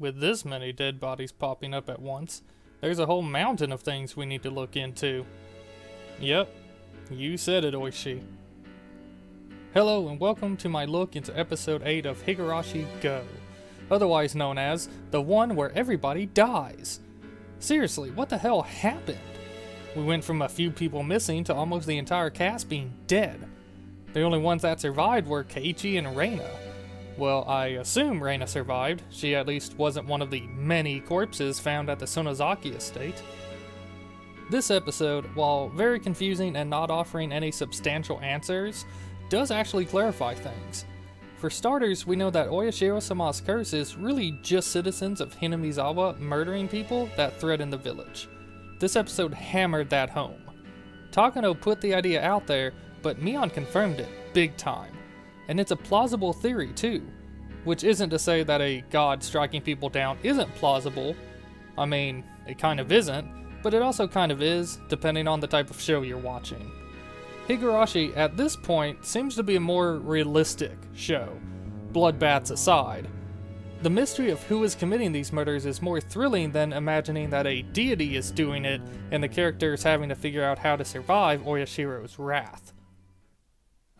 With this many dead bodies popping up at once, there's a whole mountain of things we need to look into. Yep, you said it, Oishi. Hello and welcome to my look into episode 8 of Higurashi Gou, otherwise known as the one where everybody dies. Seriously, what the hell happened? We went from a few people missing to almost the entire cast being dead. The only ones that survived were Keiichi and Reina. Well, I assume Reina survived. She at least wasn't one of the many corpses found at the Sonozakis estate. This episode, while very confusing and not offering any substantial answers, does actually clarify things. For starters, we know that Oyashiro-sama's curse is really just citizens of Hinamizawa murdering people that threaten the village. This episode hammered that home. Takano put the idea out there, but Mion confirmed it, big time. And it's a plausible theory too, which isn't to say that a god striking people down isn't plausible. I mean, it kind of isn't, but it also kind of is, depending on the type of show you're watching. Higurashi, at this point, seems to be a more realistic show, bloodbaths aside. The mystery of who is committing these murders is more thrilling than imagining that a deity is doing it and the characters having to figure out how to survive Oyashiro's wrath.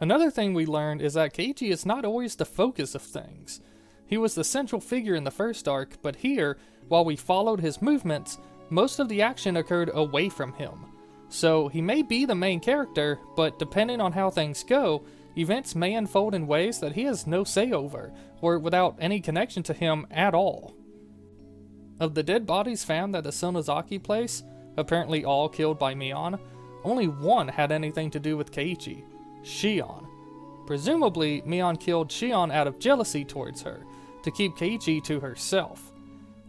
Another thing we learned is that Keiichi is not always the focus of things. He was the central figure in the first arc, but here, while we followed his movements, most of the action occurred away from him. So he may be the main character, but depending on how things go, events may unfold in ways that he has no say over, or without any connection to him at all. Of the dead bodies found at the Sonozaki place, apparently all killed by Mion, only one had anything to do with Keiichi, Shion. Presumably, Mion killed Shion out of jealousy towards her, to keep Keiichi to herself.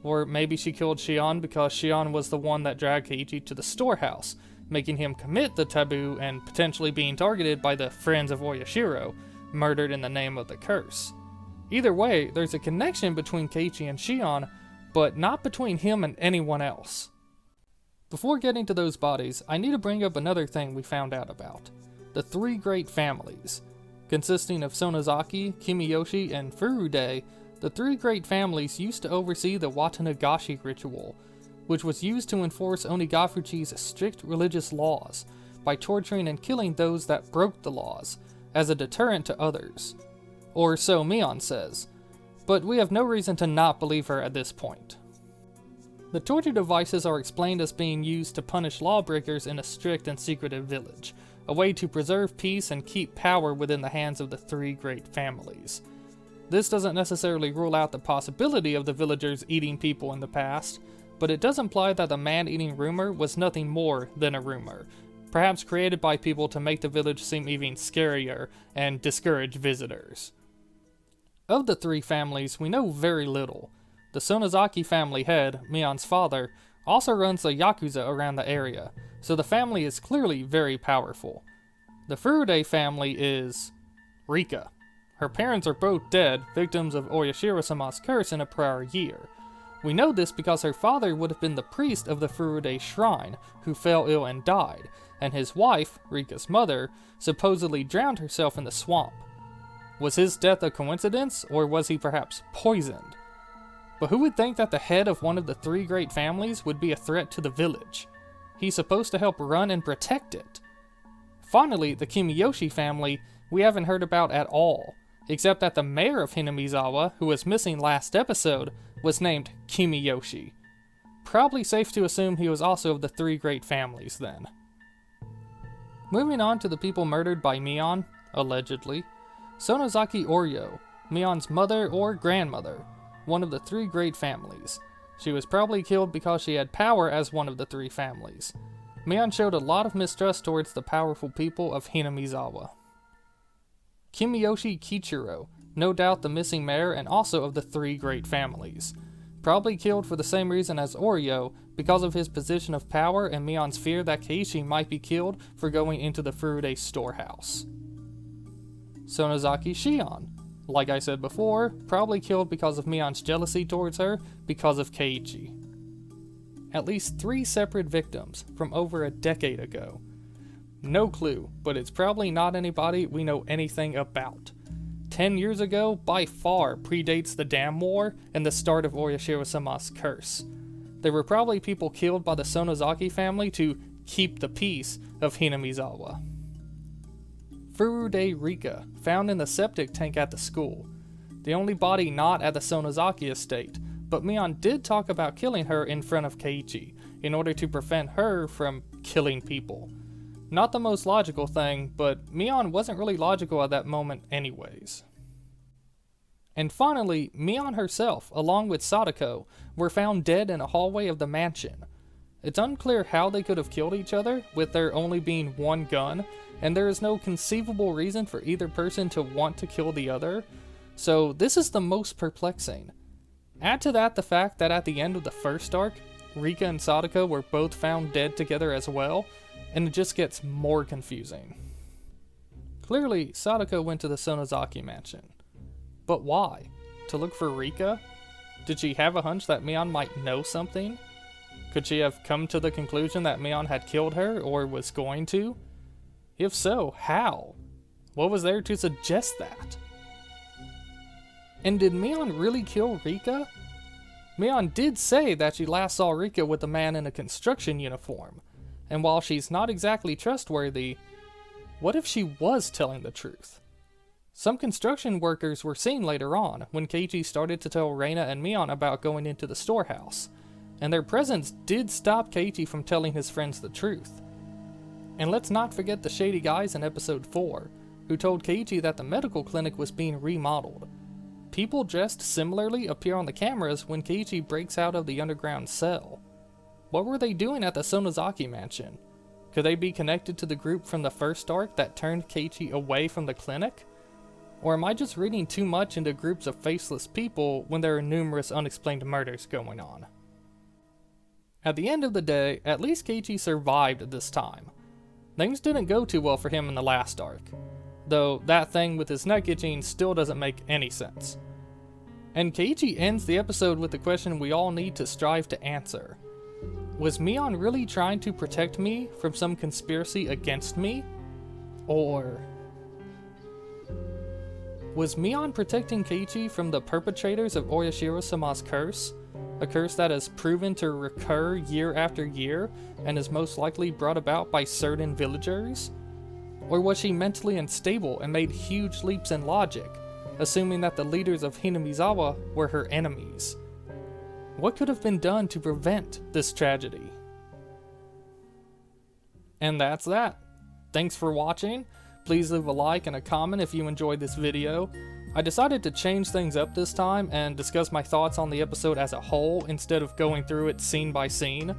Or maybe she killed Shion because Shion was the one that dragged Keiichi to the storehouse, making him commit the taboo and potentially being targeted by the friends of Oyashiro, murdered in the name of the curse. Either way, there's a connection between Keiichi and Shion, but not between him and anyone else. Before getting to those bodies, I need to bring up another thing we found out about. The three great families. Consisting of Sonozaki, Kimiyoshi, and Furude, the three great families used to oversee the Watanagashi ritual, which was used to enforce Onigafuchi's strict religious laws, by torturing and killing those that broke the laws, as a deterrent to others. Or so Mion says, but we have no reason to not believe her at this point. The torture devices are explained as being used to punish lawbreakers in a strict and secretive village, a way to preserve peace and keep power within the hands of the three great families. This doesn't necessarily rule out the possibility of the villagers eating people in the past, but it does imply that the man-eating rumor was nothing more than a rumor, perhaps created by people to make the village seem even scarier and discourage visitors. Of the three families, we know very little. The Sonozaki family head, Mion's father, also runs the Yakuza around the area, so the family is clearly very powerful. The Furude family is Rika. Her parents are both dead, victims of Oyashiro-sama's curse in a prior year. We know this because her father would have been the priest of the Furude shrine, who fell ill and died, and his wife, Rika's mother, supposedly drowned herself in the swamp. Was his death a coincidence, or was he perhaps poisoned? But who would think that the head of one of the three great families would be a threat to the village? He's supposed to help run and protect it. Finally, the Kimiyoshi family we haven't heard about at all, except that the mayor of Hinamizawa, who was missing last episode, was named Kimiyoshi. Probably safe to assume he was also of the three great families then. Moving on to the people murdered by Mion, allegedly. Sonozaki Oryo, Mion's mother or grandmother, one of the three great families. She was probably killed because she had power as one of the three families. Mion showed a lot of mistrust towards the powerful people of Hinamizawa. Kimiyoshi Kichiro, no doubt the missing mayor and also of the three great families. Probably killed for the same reason as Oryo, because of his position of power and Mion's fear that Keiichi might be killed for going into the Furude storehouse. Sonozaki Shion, like I said before, probably killed because of Mion's jealousy towards her because of Keiichi. At least 3 separate victims from over a decade ago. No clue, but it's probably not anybody we know anything about. 10 years ago by far predates the Dam War and the start of Oyashiro-sama's curse. There were probably people killed by the Sonozaki family to keep the peace of Hinamizawa. Furude Rika, found in the septic tank at the school. The only body not at the Sonozaki estate, but Mion did talk about killing her in front of Keiichi, in order to prevent her from killing people. Not the most logical thing, but Mion wasn't really logical at that moment anyways. And finally, Mion herself, along with Sadika, were found dead in a hallway of the mansion. It's unclear how they could have killed each other, with there only being one gun, and there is no conceivable reason for either person to want to kill the other, so this is the most perplexing. Add to that the fact that at the end of the first arc, Rika and Sadika were both found dead together as well, and it just gets more confusing. Clearly, Sadika went to the Sonozaki mansion. But why? To look for Rika? Did she have a hunch that Mion might know something? Could she have come to the conclusion that Mion had killed her, or was going to? If so, how? What was there to suggest that? And did Mion really kill Rika? Mion did say that she last saw Rika with a man in a construction uniform, and while she's not exactly trustworthy, what if she was telling the truth? Some construction workers were seen later on, when Keiichi started to tell Reina and Mion about going into the storehouse, and their presence did stop Keiichi from telling his friends the truth. And let's not forget the Shady Guys in episode 4, who told Keiichi that the medical clinic was being remodeled. People dressed similarly appear on the cameras when Keiichi breaks out of the underground cell. What were they doing at the Sonozaki mansion? Could they be connected to the group from the first arc that turned Keiichi away from the clinic? Or am I just reading too much into groups of faceless people when there are numerous unexplained murders going on? At the end of the day, at least Keiichi survived this time. Things didn't go too well for him in the last arc, though that thing with his neck itching still doesn't make any sense. And Keiichi ends the episode with the question we all need to strive to answer. Was Mion really trying to protect me from some conspiracy against me? Or was Mion protecting Keiichi from the perpetrators of Oyashiro-sama's curse? A curse that has proven to recur year after year and is most likely brought about by certain villagers? Or was she mentally unstable and made huge leaps in logic, assuming that the leaders of Hinamizawa were her enemies? What could have been done to prevent this tragedy? And that's that. Thanks for watching. Please leave a like and a comment if you enjoyed this video. I decided to change things up this time and discuss my thoughts on the episode as a whole instead of going through it scene by scene.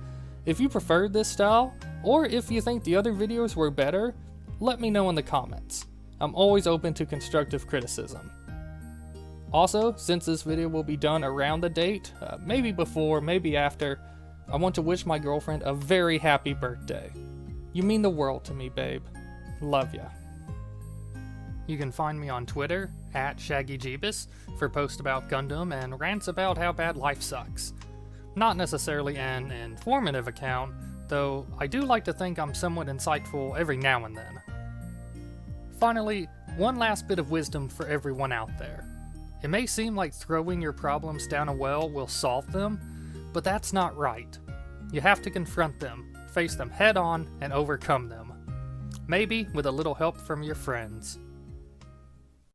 If you preferred this style, or if you think the other videos were better, let me know in the comments. I'm always open to constructive criticism. Also, since this video will be done around the date, maybe before, maybe after, I want to wish my girlfriend a very happy birthday. You mean the world to me, babe. Love ya. You can find me on Twitter, @ShaggyJeebus, for posts about Gundam and rants about how bad life sucks. Not necessarily an informative account, though I do like to think I'm somewhat insightful every now and then. Finally, one last bit of wisdom for everyone out there. It may seem like throwing your problems down a well will solve them, but that's not right. You have to confront them, face them head on, and overcome them. Maybe with a little help from your friends.